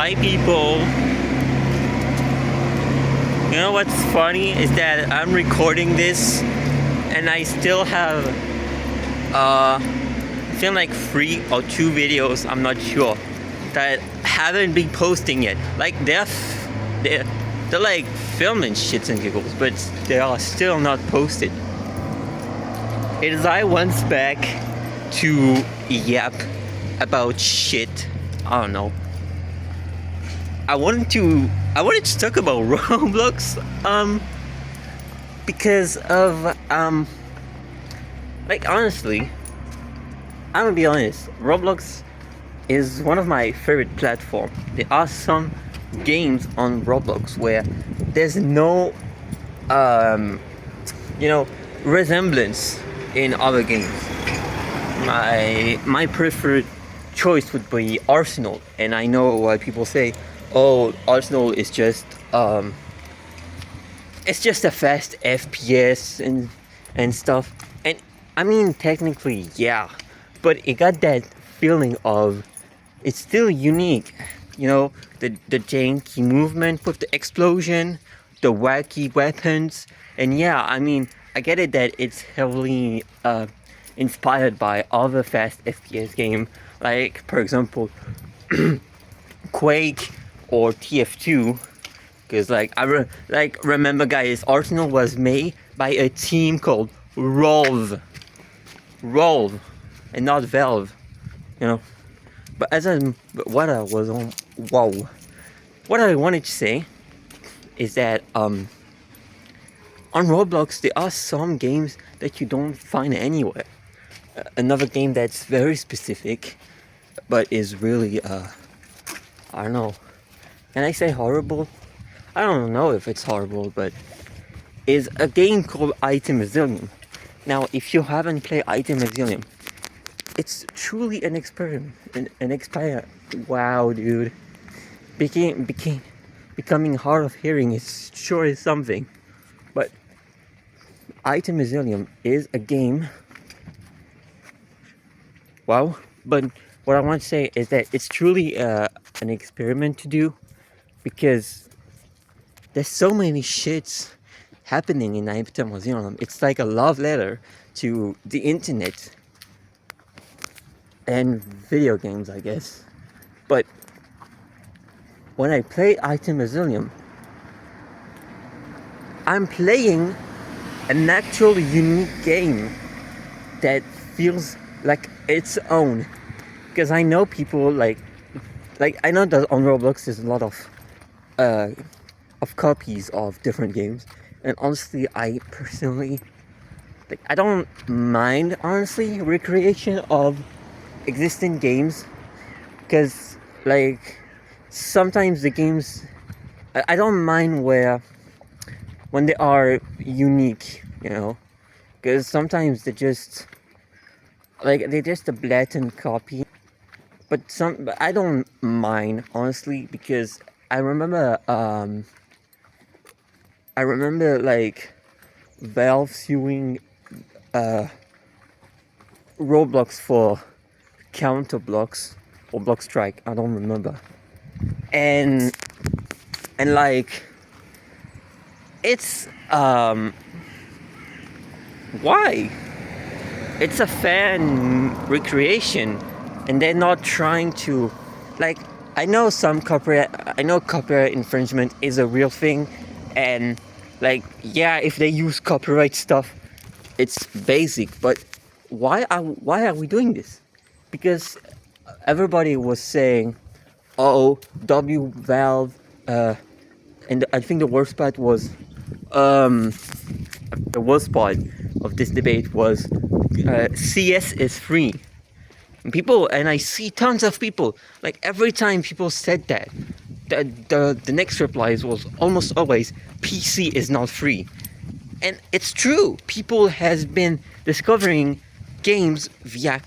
Hi people. You know what's funny is that I'm recording this and I still have I feel like 3 or 2 videos, I'm not sure, that haven't been posting yet. Like they're like filming shits and giggles, but they are still not posted. It is I once back to yap about shit. I don't know. I wanted to talk about Roblox, because of like honestly, I'm gonna be honest. Roblox is one of my favorite platforms. There are some games on Roblox where there's no resemblance in other games. My preferred choice would be Arsenal, and I know why people say, "Oh, Arsenal is just it's just a fast FPS and stuff." And I mean, technically, yeah, but it got that feeling of it's still unique. You know, the janky movement with the explosion, the wacky weapons, and yeah, I mean, I get it that it's heavily inspired by other fast FPS game, like for example, Quake or TF2, because like remember guys, Arsenal was made by a team called Rolve, and not Valve, you know. But what I wanted to say is that on Roblox there are some games that you don't find anywhere. Another game that's very specific, but is really I don't know. Can I say horrible? I don't know if it's horrible, but is a game called Item Asylum. Now, if you haven't played Item Asylum, it's truly an experiment. An experiment. Wow, dude. Becoming hard of hearing is sure is something. But Item Asylum is a game. Wow. But what I want to say is that it's truly an experiment to do, because there's so many shits happening in Item Asylum. It's like a love letter to the internet and video games, I guess. But when I play Item Asylum, I'm playing an actual unique game that feels like its own. Because I know people like I know that on Roblox there's a lot of copies of different games, and honestly, I personally I don't mind honestly recreation of existing games, because like sometimes the games I don't mind when they are unique, you know, because sometimes they're just a blatant copy. But I don't mind honestly, because I remember like Valve suing Roblox for counter blocks or block strike, I don't remember. And like it's why? It's a fan recreation, and they're not trying to I know copyright infringement is a real thing, and yeah, if they use copyright stuff, it's basic. But why are we doing this? Because everybody was saying, "Oh, Valve," and I think the worst part of this debate was CS is free. And I see tons of people, like every time people said that, the next replies was almost always PC is not free. And it's true. People has been discovering games via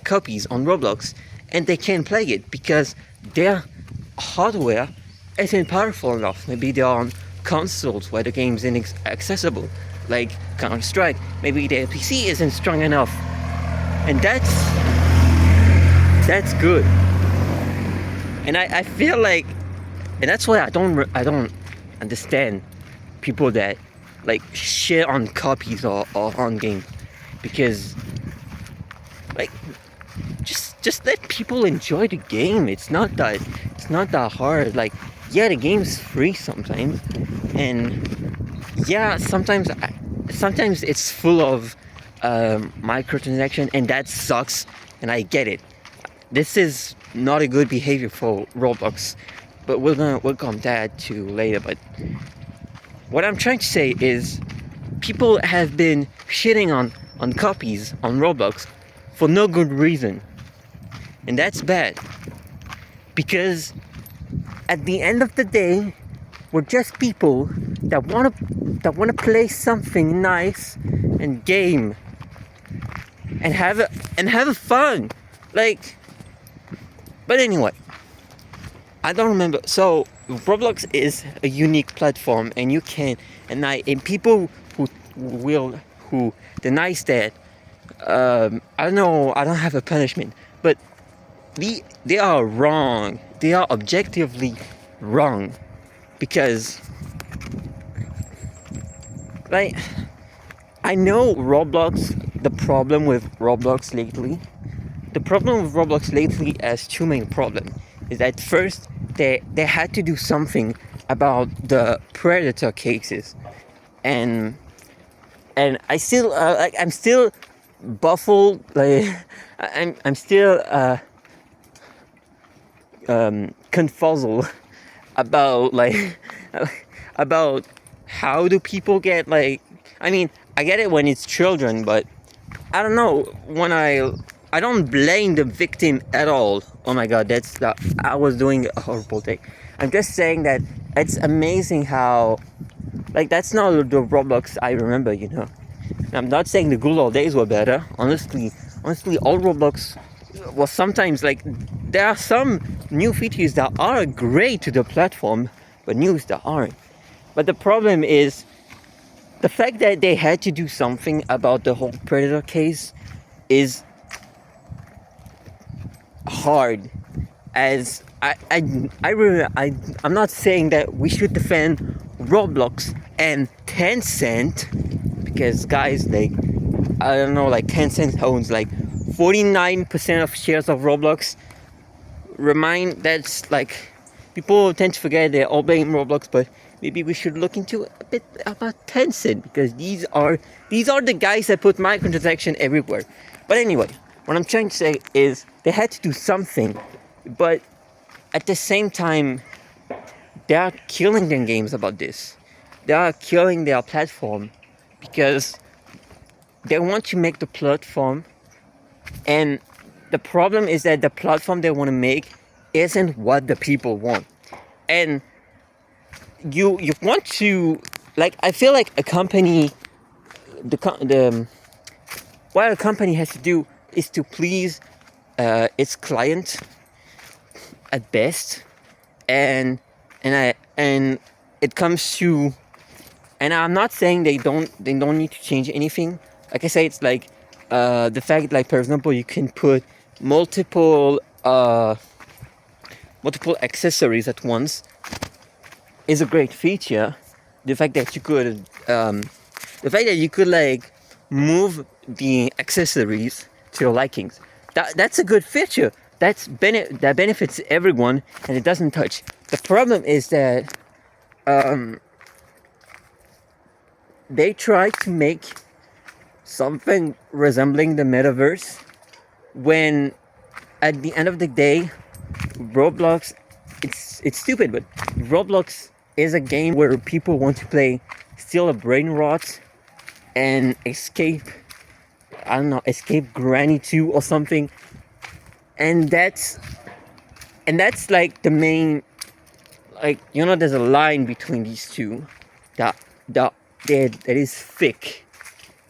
copies on Roblox, and they can't play it because their hardware isn't powerful enough. Maybe they're on consoles where the game's inaccessible, like Counter-Strike. Maybe their PC isn't strong enough, and that's good. And I feel like, and that's why I don't understand people that like share on copies or on games, because like just let people enjoy the game. It's not that hard. Like, yeah, the game's free sometimes, and yeah, sometimes it's full of microtransaction, and that sucks. And I get it. This is not a good behavior for Roblox, but we're gonna work on that too later. But what I'm trying to say is, people have been shitting on copies on Roblox for no good reason, and that's bad, because at the end of the day, we're just people that wanna play something nice and game and have fun, like. But anyway, I don't remember. So Roblox is a unique platform, and you can and people who denies that, I don't know. I don't have a punishment, but they are wrong. They are objectively wrong, because like, I know Roblox. The problem with Roblox lately has two main problems. Is that first, they had to do something about the predator cases, and I still I'm still baffled. Like, I'm still confuzzled about like about how do people get, like, I mean, I get it when it's children, but I don't know. I don't blame the victim at all. Oh my god, I was doing a horrible thing. I'm just saying that it's amazing how, like, that's not the Roblox I remember, you know. I'm not saying the good old days were better. Honestly, all Roblox was sometimes like, there are some new features that are great to the platform, but news that aren't. But the problem is the fact that they had to do something about the whole Predator case is hard. As I'm not saying that we should defend Roblox and Tencent, because guys, like, I don't know, like, Tencent owns like 49% of shares of Roblox. That's like, people tend to forget they're all blame Roblox, but maybe we should look into a bit about Tencent, because these are the guys that put microtransaction everywhere. But anyway, what I'm trying to say is they had to do something, but at the same time, they are killing their games about this. They are killing their platform, because they want to make the platform, and the problem is that the platform they want to make isn't what the people want. And you want to, like, I feel like a company, what a company has to do is to please its client at best, and it comes to, and I'm not saying they don't need to change anything. Like I say, it's like the fact, like, for example, you can put multiple accessories at once is a great feature. The fact that you could like move the accessories to your likings, that's a good feature. That benefits everyone, and it doesn't touch. The problem is that they try to make something resembling the metaverse, when at the end of the day, Roblox, it's stupid, but Roblox is a game where people want to play, steal a brain rot, and escape, I don't know, escape Granny 2 or something. And that's like the main, like, you know, there's a line between these two that is thick,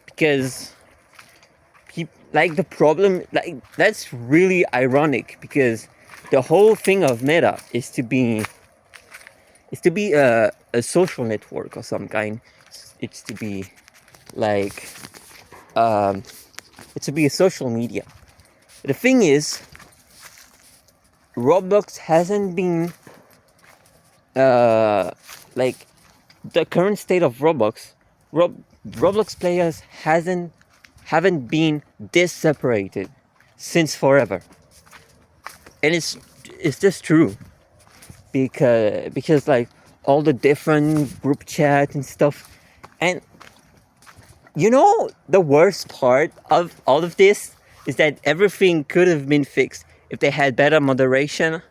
because like, the problem, like, that's really ironic, because the whole thing of Meta is to be a social network of some kind. It's to be like it's to be a social media. The thing is, Roblox hasn't been uh like the current state of Roblox. Roblox players haven't been this separated since forever, and it's just true because like all the different group chat and stuff, and you know the worst part of all of this is that everything could have been fixed if they had better moderation,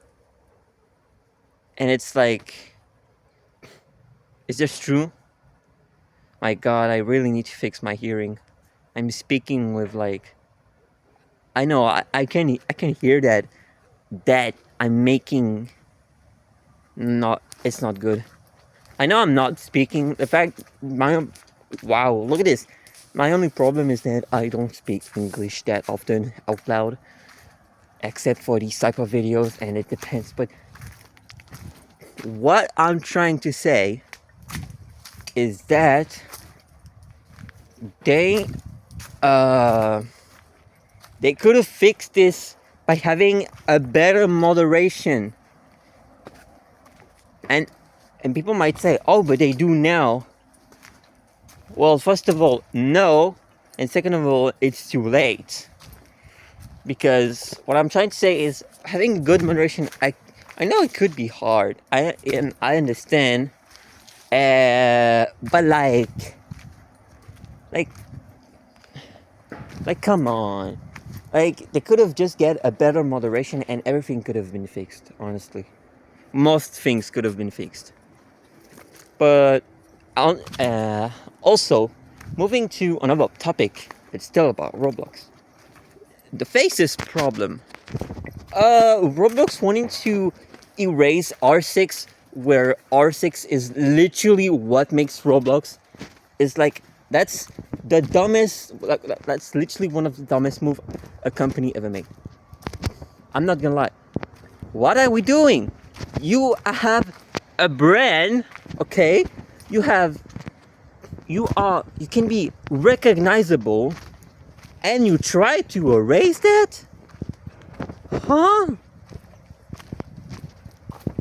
and it's like, is this true? My God, I really need to fix my hearing. I'm speaking with like, I know I can hear that I'm making, not, it's not good. I know I'm not speaking. The fact wow, look at this. My only problem is that I don't speak English that often out loud, except for these type of videos, and it depends. But what I'm trying to say is that they uh they could have fixed this by having a better moderation. And people might say, oh, but they do now. Well, first of all, no. And second of all, it's too late. Because what I'm trying to say is having good moderation, I know it could be hard. I understand. But like come on. Like, they could have just get a better moderation and everything could have been fixed, honestly. Most things could have been fixed. But also, moving to another topic, it's still about Roblox. The faces problem. Roblox wanting to erase R6, where R6 is literally what makes Roblox, is like, that's the dumbest, that's literally one of the dumbest move a company ever made. I'm not gonna lie. What are we doing? You have a brand, okay? You can be recognizable, and you try to erase that? Huh?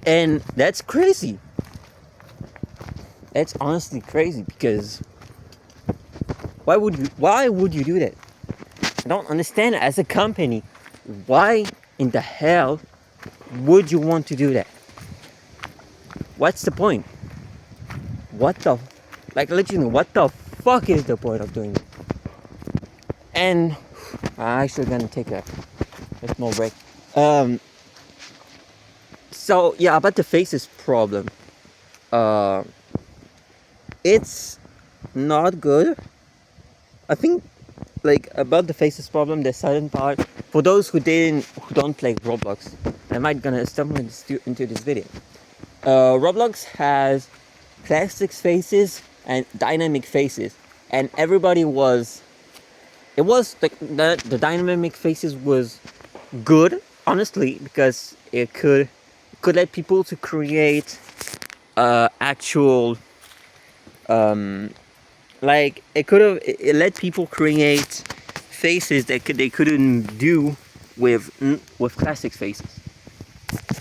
And that's crazy. That's honestly crazy, because why would you do that? I don't understand, as a company, why in the hell would you want to do that? What's the point? Literally, what the fuck is the point of doing it? And I'm actually gonna take a small break. So yeah, about the faces problem. It's not good. I think, like, about the faces problem, the silent part, for those who don't play Roblox, I might gonna stumble into this video. Roblox has classic faces and dynamic faces, and everybody was, it was like the dynamic faces was good, honestly, because it could let people to create actual like, it let people create faces that they couldn't do with classic faces.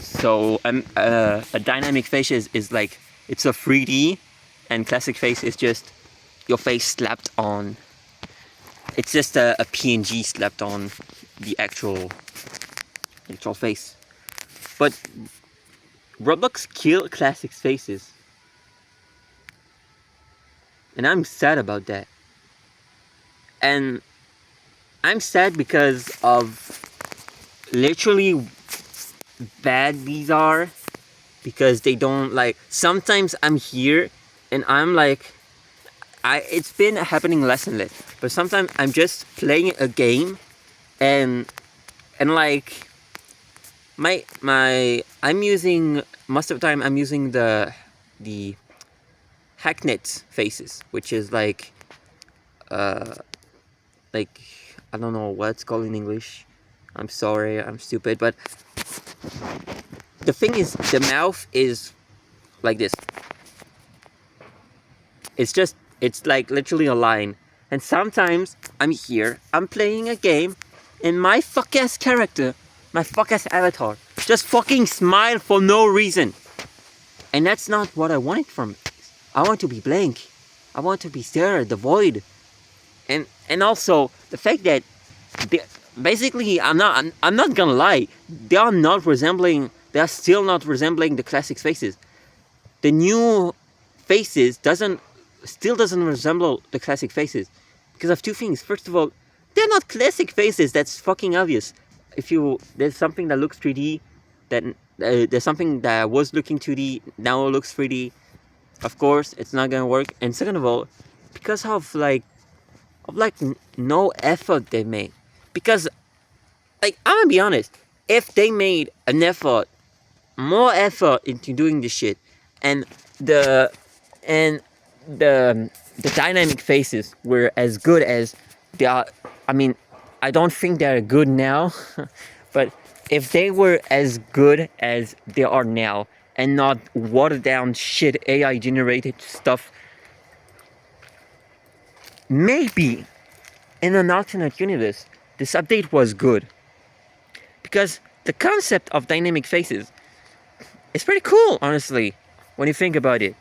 So a dynamic face is like, it's a 3D, and classic face is just your face slapped on. It's just a PNG slapped on the actual face. But Roblox killed classic faces, and I'm sad about that. And I'm sad because of literally bad these are, because they don't, like, sometimes I'm here and I'm like, it's been happening less and less, but sometimes I'm just playing a game and like I'm using, most of the time I'm using the hacknet faces, which is like I don't know what it's called in English. I'm sorry, I'm stupid, but the thing is, the mouth is like this. It's like literally a line. And sometimes I'm here, I'm playing a game, and my fuck ass character, my fuck ass avatar, Just fucking smile for no reason. And that's not what I wanted from it. I want to be blank. I want to be stare at the void. And also the fact that basically I'm not gonna lie, they are still not resembling the classic faces. The new faces still doesn't resemble the classic faces because of two things. First of all, they're not classic faces. That's fucking obvious. There's something that looks 3D, that there's something that was looking 2D now it looks 3D. Of course, it's not gonna work. And second of all, because of no effort they made. Because I'm gonna be honest, if they made an effort, more effort into doing this shit, and the and the dynamic faces were as good as they are. I mean, I don't think they're good now, but if they were as good as they are now and not watered down shit AI generated stuff, maybe in an alternate universe this update was good, because the concept of dynamic faces is pretty cool, honestly, when you think about it.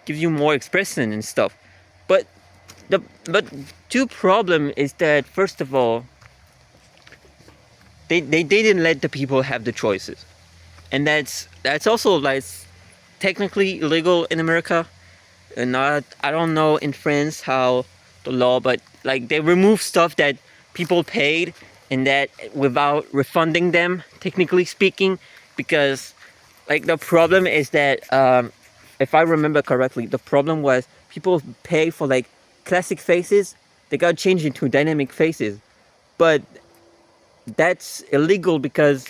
Gives you more expression and stuff. But two problem is that, first of all, they didn't let the people have the choices. And that's also technically illegal in America. And not, I don't know in France how the law, but they remove stuff that people paid, and that without refunding them, technically speaking, because the problem is that if I remember correctly, the problem was people pay for classic faces, they got changed into dynamic faces, but that's illegal because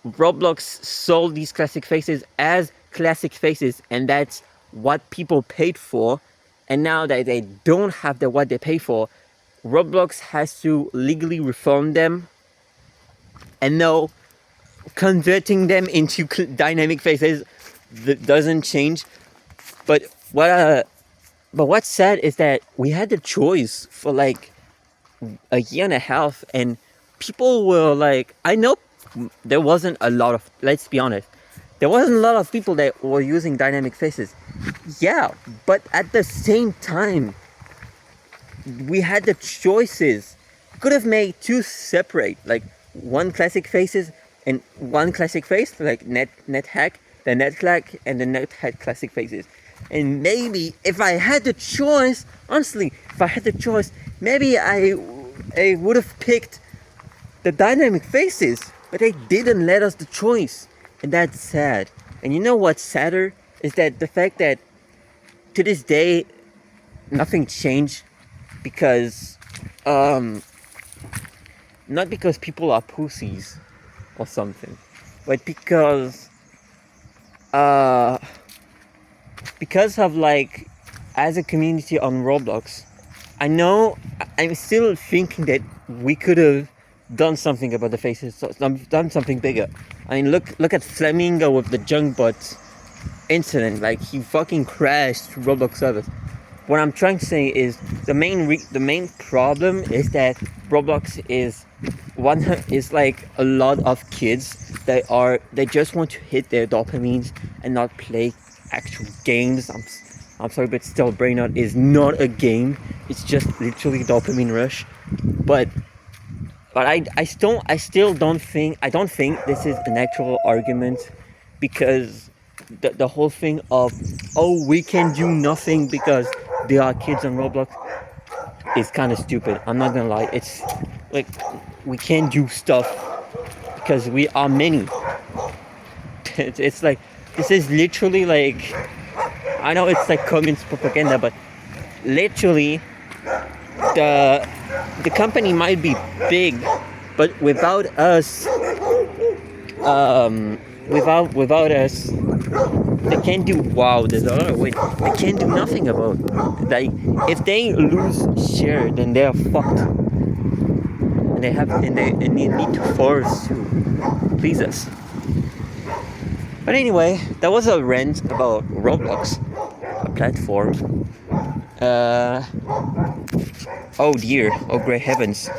Roblox sold these classic faces as classic faces, and that's what people paid for. And now that they don't have what they pay for, Roblox has to legally refund them. And no, converting them into dynamic faces doesn't change. But what's sad is that we had the choice for a year and a half, and people were I know there wasn't a lot of, let's be honest, there wasn't a lot of people that were using dynamic faces. Yeah, but at the same time, we had the choices. We could have made two separate, one classic faces and one classic face, net hack, the net hack, and the net hack classic faces. And maybe if I had the choice, honestly, if I had the choice, maybe I would have picked the dynamic faces, but they didn't let us the choice, and that's sad. And you know what's sadder is that the fact that to this day nothing changed, because not because people are pussies or something, but because of as a community on Roblox, I know I'm still thinking that we could have done something about the faces, done something bigger. I mean, look at Flamingo with the junk bot incident. He fucking crashed Roblox servers. What I'm trying to say is the main problem is that Roblox is a lot of kids they just want to hit their dopamines and not play actual games. I'm sorry, but still, Brainot is not a game. It's just literally dopamine rush. But I still don't think this is an actual argument, because the whole thing of, oh, we can do nothing because there are kids on Roblox is kind of stupid. I'm not gonna lie. It's we can't do stuff because we are many. It's this is literally I know it's communist propaganda, but literally the company might be big, but without us, without us, they can't do. Wow, there's a lot of weight. They can't do nothing about. If they lose share, then they're fucked, and they need to force to please us. But anyway, that was a rant about Roblox, a platform. Oh dear, oh great heavens.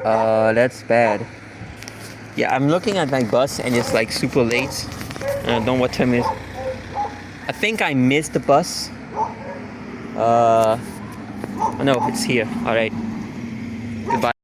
That's bad. Yeah, I'm looking at my bus and it's like super late. I don't know what time it is. I think I missed the bus. Oh no, it's here. Alright. Goodbye.